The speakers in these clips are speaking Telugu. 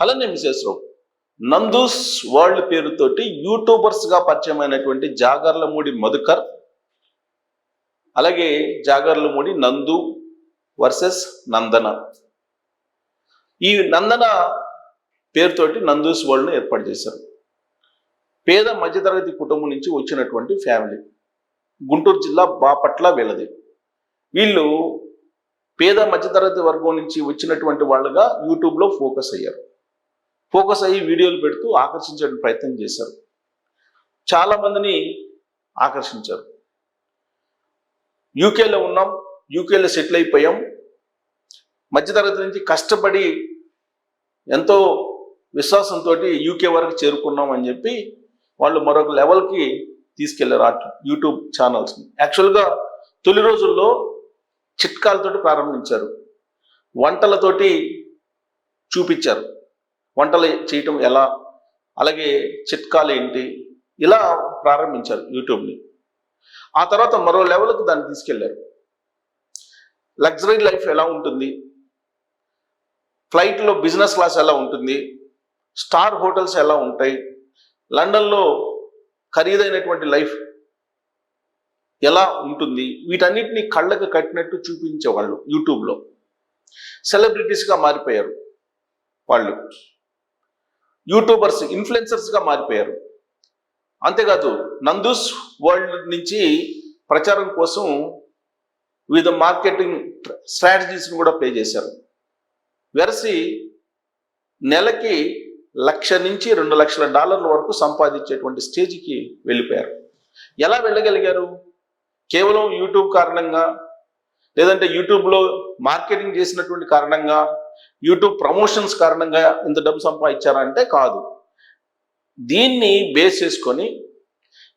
అలానే విశేషరావు నందూస్ వరల్డ్ పేరుతోటి యూట్యూబర్స్గా పరిచయమైనటువంటి జాగర్లమూడి మధుకర్, అలాగే జాగర్లమూడి నందు వర్సెస్ నందన. ఈ నందన పేరుతోటి నందూస్ వరల్డ్ను ఏర్పాటు చేశారు. పేద మధ్యతరగతి కుటుంబం నుంచి వచ్చినటువంటి ఫ్యామిలీ. గుంటూరు జిల్లా బాపట్ల వీళ్ళది. వీళ్ళు పేద మధ్యతరగతి వర్గం నుంచి వచ్చినటువంటి వాళ్ళుగా యూట్యూబ్లో ఫోకస్ అయ్యారు. ఫోకస్ అయ్యి వీడియోలు పెడుతూ ఆకర్షించే ప్రయత్నం చేశారు. చాలా మందిని ఆకర్షించారు. యూకేలో ఉన్నాం, యూకేలో సెటిల్ అయిపోయాం, మధ్యతరగతి నుంచి కష్టపడి ఎంతో విశ్వాసంతో యూకే వరకు చేరుకున్నాం అని చెప్పి వాళ్ళు మరొక లెవెల్కి తీసుకెళ్లారు ఆ యూట్యూబ్ ఛానల్స్ని. యాక్చువల్గా తొలి రోజుల్లో చిట్కాలతోటి ప్రారంభించారు, వంటలతోటి చూపించారు, వంటలు చేయటం ఎలా, అలాగే చిట్కాలు ఏంటి, ఇలా ప్రారంభించారు యూట్యూబ్ని. ఆ తర్వాత మరో లెవెల్కి దాన్ని తీసుకెళ్లారు. లగ్జరీ లైఫ్ ఎలా ఉంటుంది, ఫ్లైట్లో బిజినెస్ క్లాస్ ఎలా ఉంటుంది, స్టార్ హోటల్స్ ఎలా ఉంటాయి, లండన్లో ఖరీదైనటువంటి లైఫ్ ఎలా ఉంటుంది, వీటన్నిటిని కళ్ళకు కట్టినట్టు చూపించేవాళ్ళు యూట్యూబ్లో. సెలబ్రిటీస్గా మారిపోయారు వాళ్ళు, యూట్యూబర్స్, ఇన్ఫ్లుయెన్సర్స్గా మారిపోయారు. అంతేకాదు నందూస్ వరల్డ్ నుంచి ప్రచారం కోసం వివిధ మార్కెటింగ్ స్ట్రాటజీస్ని కూడా ప్లే చేశారు. వెరసి నెలకి $1,00,000 నుంచి $2,00,000 వరకు సంపాదించేటువంటి స్టేజ్కి వెళ్ళిపోయారు. ఎలా వెళ్ళగలిగారు? కేవలం యూట్యూబ్ కారణంగా, లేదంటే యూట్యూబ్లో మార్కెటింగ్ చేసినటువంటి కారణంగా, యూట్యూబ్ ప్రమోషన్స్ కారణంగా ఇంత డబ్బు సంపాదించారంటే కాదు. దీన్ని బేస్ చేసుకొని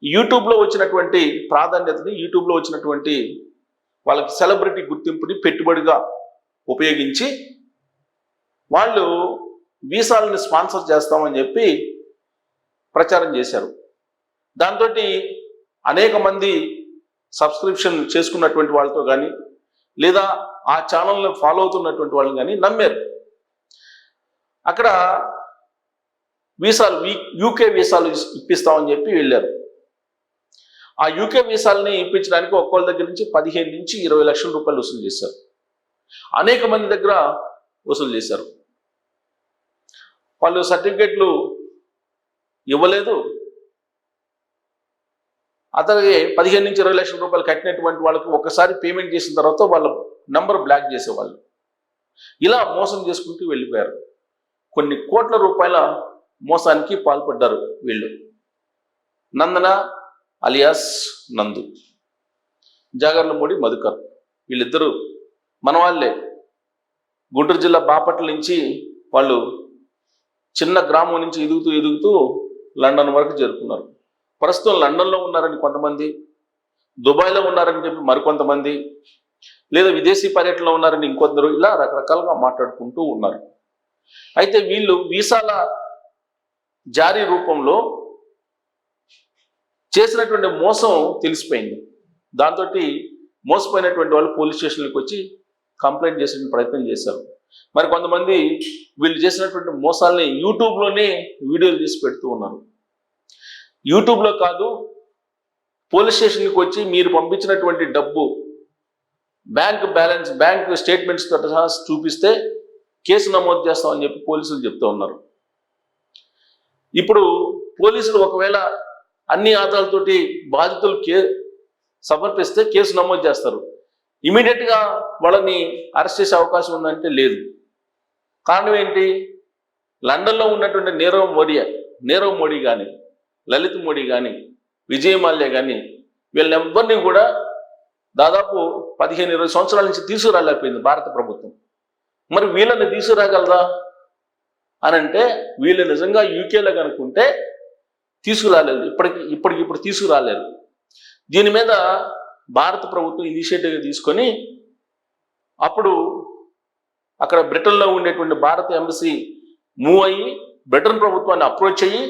యూట్యూబ్లో వచ్చినటువంటి ప్రాధాన్యతని, యూట్యూబ్లో వచ్చినటువంటి వాళ్ళకి సెలబ్రిటీ గుర్తింపుని పెట్టుబడిగా ఉపయోగించి వాళ్ళు వీసాలను స్పాన్సర్ చేస్తామని చెప్పి ప్రచారం చేశారు. దాంతో అనేక మంది సబ్స్క్రిప్షన్ చేసుకున్నటువంటి వాళ్ళతో కానీ, లేదా ఆ ఛానల్ని ఫాలో అవుతున్నటువంటి వాళ్ళని కానీ నమ్మారు. అక్కడ వీసాలు, యూకే వీసాలు ఇప్పిస్తామని చెప్పి వెళ్ళారు. ఆ యూకే వీసాలని ఇప్పించడానికి ఒక్కొక్కరి దగ్గర నుంచి 15 నుంచి 20 లక్షల రూపాయలు వసూలు చేశారు. అనేక మంది దగ్గర వసూలు చేశారు. వాళ్ళు సర్టిఫికెట్లు ఇవ్వలేదు. అతనికి 15 నుంచి 20 లక్షల రూపాయలు కట్టినటువంటి వాళ్ళకి ఒకసారి పేమెంట్ చేసిన తర్వాత వాళ్ళ నంబర్ బ్లాక్ చేసేవాళ్ళు. ఇలా మోసం చేసుకుంటూ వెళ్ళిపోయారు. కొన్ని కోట్ల రూపాయల మోసానికి పాల్పడ్డారు వీళ్ళు. నందన అలియాస్ నందు, జాగర్లమూడి మధుకర్, వీళ్ళిద్దరూ మన వాళ్ళే. గుంటూరు జిల్లా బాపట్ల నుంచి వాళ్ళు చిన్న గ్రామం నుంచి ఎదుగుతూ లండన్ వరకు చేరుకున్నారు. ప్రస్తుతం లండన్లో ఉన్నారని కొంతమంది, దుబాయ్లో ఉన్నారని చెప్పి మరికొంతమంది, లేదా విదేశీ పర్యటనలో ఉన్నారని ఇంకొందరు, ఇలా రకరకాలుగా మాట్లాడుకుంటూ ఉన్నారు. అయితే వీళ్ళు వీసాల జారీ రూపంలో చేసినటువంటి మోసం తెలిసిపోయింది. దాంతో మోసపోయినటువంటి వాళ్ళు పోలీస్ స్టేషన్లకు వచ్చి కంప్లైంట్ చేసే ప్రయత్నం చేశారు. మరి కొంతమంది వీళ్ళు చేసినటువంటి మోసాలని యూట్యూబ్లోనే వీడియోలు తీసి పెడుతూ ఉన్నారు. యూట్యూబ్లో కాదు, పోలీస్ స్టేషన్కి వచ్చి మీరు పంపించినటువంటి డబ్బు, బ్యాంక్ బ్యాలెన్స్, బ్యాంక్ స్టేట్మెంట్స్ తో సహా చూపిస్తే కేసు నమోదు చేస్తామని చెప్పి పోలీసులు చెప్తూ ఉన్నారు. ఇప్పుడు పోలీసులు ఒకవేళ అన్ని ఆధారాలతోటి బాధితులు సమర్పిస్తే కేసు నమోదు చేస్తారు. ఇమీడియట్గా వాళ్ళని అరెస్ట్ చేసే అవకాశం ఉందంటే లేదు. కారణం ఏంటి? లండన్లో ఉన్నటువంటి నీరవ్ మోడీ కానీ, లలిత్ మోడీ కానీ, విజయ్ మాల్యా కానీ, వీళ్ళెవ్వరినీ కూడా దాదాపు 15-20 సంవత్సరాల నుంచి తీసుకురాలేకపోయింది భారత ప్రభుత్వం. మరి వీళ్ళని తీసుకురాగలదా అని అంటే, వీళ్ళు నిజంగా యూకేలో కనుక్కుంటే తీసుకురాలేదు, ఇప్పటికిప్పుడు తీసుకురాలేరు. దీని మీద భారత ప్రభుత్వం ఇనిషియేటివ్ తీసుకొని అప్పుడు అక్కడ బ్రిటన్లో ఉండేటువంటి భారత ఎంబసీ మూవ్ అయ్యి బ్రిటన్ ప్రభుత్వాన్ని అప్రోచ్ అయ్యి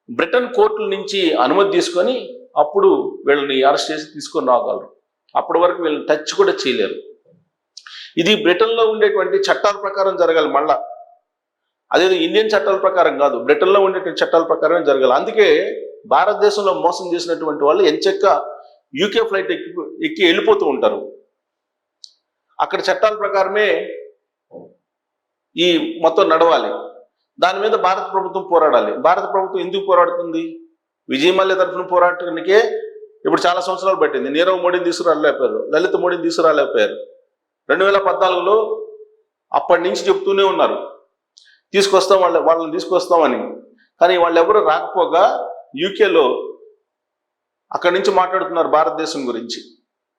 బ్రిటన్ కోర్టుల నుంచి అనుమతి తీసుకొని అప్పుడు వీళ్ళని అరెస్ట్ చేసి తీసుకొని రాగలరు. అప్పటి వరకు వీళ్ళని టచ్ కూడా చేయలేరు. ఇది బ్రిటన్లో ఉండేటువంటి చట్టాల ప్రకారం జరగాలి. మళ్ళా అదేదో ఇండియన్ చట్టాల ప్రకారం కాదు, బ్రిటన్లో ఉండేటువంటి చట్టాల ప్రకారమే జరగాలి. అందుకే భారతదేశంలో మోసం చేసినటువంటి వాళ్ళు ఎంచక్క యూకే ఫ్లైట్ ఎక్కి వెళ్ళిపోతూ ఉంటారు. అక్కడ చట్టాల ప్రకారమే ఈ మొత్తం నడవాలి. దాని మీద భారత ప్రభుత్వం పోరాడాలి. భారత ప్రభుత్వం ఎందుకు పోరాడుతుంది? విజయ్ మల్య తరఫున పోరాటానికే ఇప్పుడు చాలా సంవత్సరాలు పట్టింది. నీరవ్ మోడీని తీసుకురాలేకపోయారు, లలిత్ మోడీని తీసుకురాలేకపోయారు. 2014లో అప్పటి నుంచి చెప్తూనే ఉన్నారు తీసుకొస్తాం, వాళ్ళని తీసుకొస్తామని. కానీ వాళ్ళు ఎవరు రాకపోగా యూకేలో అక్కడి నుంచి మాట్లాడుతున్నారు భారతదేశం గురించి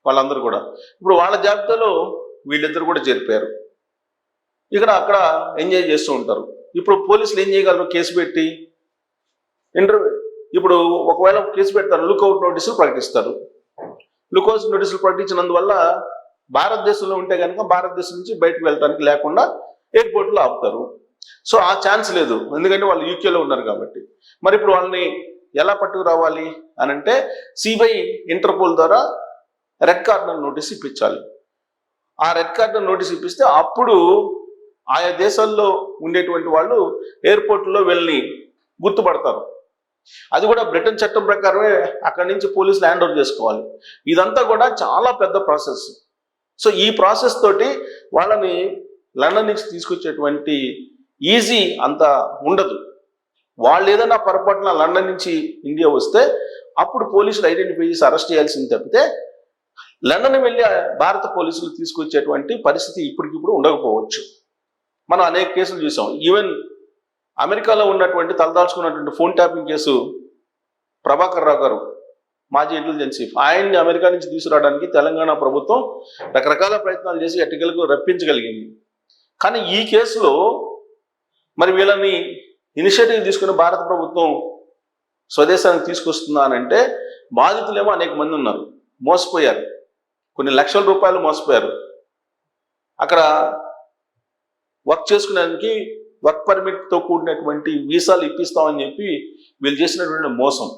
వాళ్ళందరూ కూడా. ఇప్పుడు వాళ్ళ జాబితాలో వీళ్ళిద్దరు కూడా చేరిపోయారు. అక్కడ ఎంజాయ్ చేస్తూ ఉంటారు. ఇప్పుడు పోలీసులు ఏం చేయగలరు? కేసు పెట్టి ఇప్పుడు ఒకవేళ కేసు పెడతారు, లుక్అవుట్ నోటీసులు ప్రకటిస్తారు. లుక్అవుట్ నోటీసులు ప్రకటించినందువల్ల భారతదేశంలో ఉంటే కనుక భారతదేశం నుంచి బయటకు వెళ్ళడానికి లేకుండా ఎయిర్పోర్ట్లో ఆపుతారు. సో ఆ ఛాన్స్ లేదు, ఎందుకంటే వాళ్ళు యూకేలో ఉన్నారు కాబట్టి. మరి ఇప్పుడు వాళ్ళని ఎలా పట్టుకురావాలి అని అంటే సిబిఐ ఇంటర్పోల్ ద్వారా రెడ్ కార్నర్ నోటీస్ ఇప్పించాలి. ఆ రెడ్ కార్నర్ నోటీస్ ఇప్పిస్తే అప్పుడు ఆయా దేశాల్లో ఉండేటువంటి వాళ్ళు ఎయిర్పోర్ట్లో వీళ్ళని గుర్తుపడతారు. అది కూడా బ్రిటన్ చట్టం ప్రకారమే అక్కడి నుంచి పోలీసులు హ్యాండ్ ఓవర్ చేసుకోవాలి. ఇదంతా కూడా చాలా పెద్ద ప్రాసెస్. సో ఈ ప్రాసెస్ తోటి వాళ్ళని లండన్ నుంచి తీసుకొచ్చేటువంటి ఈజీ అంత ఉండదు. వాళ్ళు ఏదైనా పొరపాటున లండన్ నుంచి ఇండియా వస్తే అప్పుడు పోలీసులు ఐడెంటిఫై చేసి అరెస్ట్ చేయాల్సింది తప్పితే లండన్ వెళ్ళి భారత పోలీసులు తీసుకొచ్చేటువంటి పరిస్థితి ఇప్పటికిప్పుడు ఉండకపోవచ్చు. మనం అనేక కేసులు చూసాం. ఈవెన్ అమెరికాలో ఉన్నటువంటి తలదాల్చుకున్నటువంటి phone tapping case Prabhakar Rao గారు, మాజీ ఇంటెలిజెన్స్ చీఫ్, ఆయన్ని అమెరికా నుంచి తీసుకురావడానికి తెలంగాణ ప్రభుత్వం రకరకాల ప్రయత్నాలు చేసి ఎట్టకేలకు రప్పించగలిగింది. కానీ ఈ కేసులో మరి వీళ్ళని ఇనిషియేటివ్ తీసుకుని భారత ప్రభుత్వం స్వదేశానికి తీసుకొస్తుందానంటే బాధితులేమో అనేక మంది ఉన్నారు, మోసపోయారు, కొన్ని లక్షల రూపాయలు మోసపోయారు. అక్కడ వర్క్ చేసుకునేందుకు వర్క్ పర్మిట్తో కూడినటువంటి వీసాలు ఇప్పిస్తామని చెప్పి వీళ్ళు చేసినటువంటి మోసం.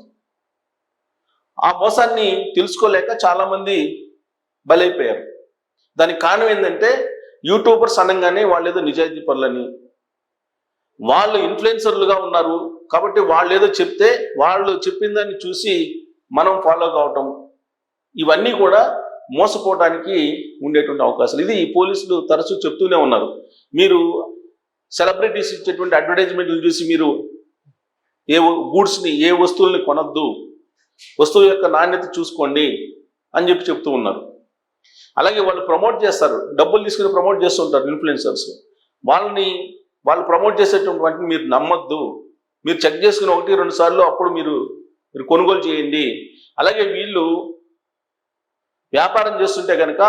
ఆ మోసాన్ని తెలుసుకోలేక చాలామంది బలైపోయారు. దానికి కారణం ఏంటంటే యూట్యూబర్స్ అనగానే వాళ్ళు ఏదో నిజాయితీ పరులని, వాళ్ళు ఇన్ఫ్లుయెన్సర్లుగా ఉన్నారు కాబట్టి వాళ్ళు ఏదో చెప్తే వాళ్ళు చెప్పిన దాన్ని చూసి మనం ఫాలో కావటం, ఇవన్నీ కూడా మోసపోవడానికి ఉండేటువంటి అవకాశాలు. ఇది పోలీసులు తరచూ చెప్తూనే ఉన్నారు. మీరు సెలబ్రిటీస్ ఇచ్చేటువంటి అడ్వర్టైజ్మెంట్లు చూసి మీరు ఏ గూడ్స్ని, ఏ వస్తువుల్ని కొనద్దు, వస్తువు యొక్క నాణ్యత చూసుకోండి అని చెప్తూ ఉన్నారు. అలాగే వాళ్ళు ప్రమోట్ చేస్తారు, డబ్బులు తీసుకుని ప్రమోట్ చేస్తూ ఉంటారు ఇన్ఫ్లుయెన్సర్స్. వాళ్ళు ప్రమోట్ చేసేటువంటి మీరు నమ్మద్దు, మీరు చెక్ చేసుకుని 1-2 సార్లు అప్పుడు మీరు కొనుగోలు చేయండి. అలాగే వీళ్ళు వ్యాపారం చేస్తుంటే కనుక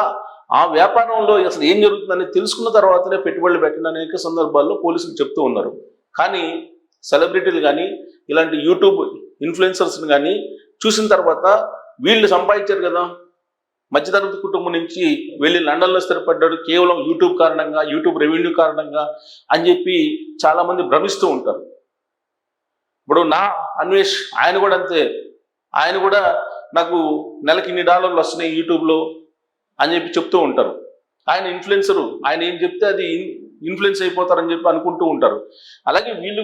ఆ వ్యాపారంలో అసలు ఏం జరుగుతుందని తెలుసుకున్న తర్వాతనే పెట్టుబడులు పెట్టిన అనేక సందర్భాల్లో పోలీసులు చెప్తూ ఉన్నారు. కానీ సెలబ్రిటీలు కానీ ఇలాంటి యూట్యూబ్ ఇన్ఫ్లుయెన్సర్స్ని కానీ చూసిన తర్వాత వీళ్ళు సంపాదించారు కదా, మధ్యతరగతి కుటుంబం నుంచి వెళ్ళి లండన్లో స్థిరపడ్డాడు కేవలం యూట్యూబ్ కారణంగా, యూట్యూబ్ రెవెన్యూ కారణంగా అని చెప్పి చాలామంది భ్రమిస్తూ ఉంటారు. ఇప్పుడు నా అన్వేష్ ఆయన కూడా అంతే, ఆయన కూడా నాకు నెలకి $1 వస్తున్నాయి యూట్యూబ్లో అని చెప్పి చెప్తూ ఉంటారు. ఆయన ఇన్ఫ్లుయెన్సరు, ఆయన ఏం చెప్తే అది ఇన్ఫ్లుయెన్స్ అయిపోతారని చెప్పి అనుకుంటూ ఉంటారు. అలాగే వీళ్ళు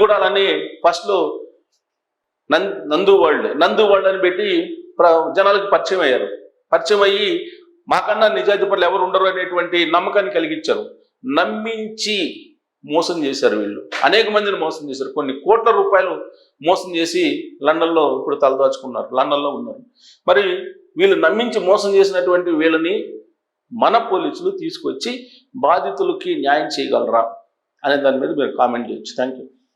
కూడా అలానే ఫస్ట్లో నందు వరల్డ్ అని పెట్టి జనాలకు పరిచయం అయ్యారు. పరిచయం అయ్యి మాకన్నా నిజాయితీ పరులు ఎవరు ఉండరు అనేటువంటి నమ్మకాన్ని కలిగించారు. నమ్మించి మోసం చేశారు. వీళ్ళు అనేక మందిని మోసం చేశారు. కొన్ని కోట్ల రూపాయలు మోసం చేసి లండన్లో ఇప్పుడు తలదాచుకున్నారు, లండన్లో ఉన్నారు. మరి వీళ్ళు నమ్మించి మోసం చేసినటువంటి వీళ్ళని మన పోలీసులు తీసుకొచ్చి బాధితులకి న్యాయం చేయగలరా అనే దాని మీద మీరు కామెంట్ చేయొచ్చు. Thank you.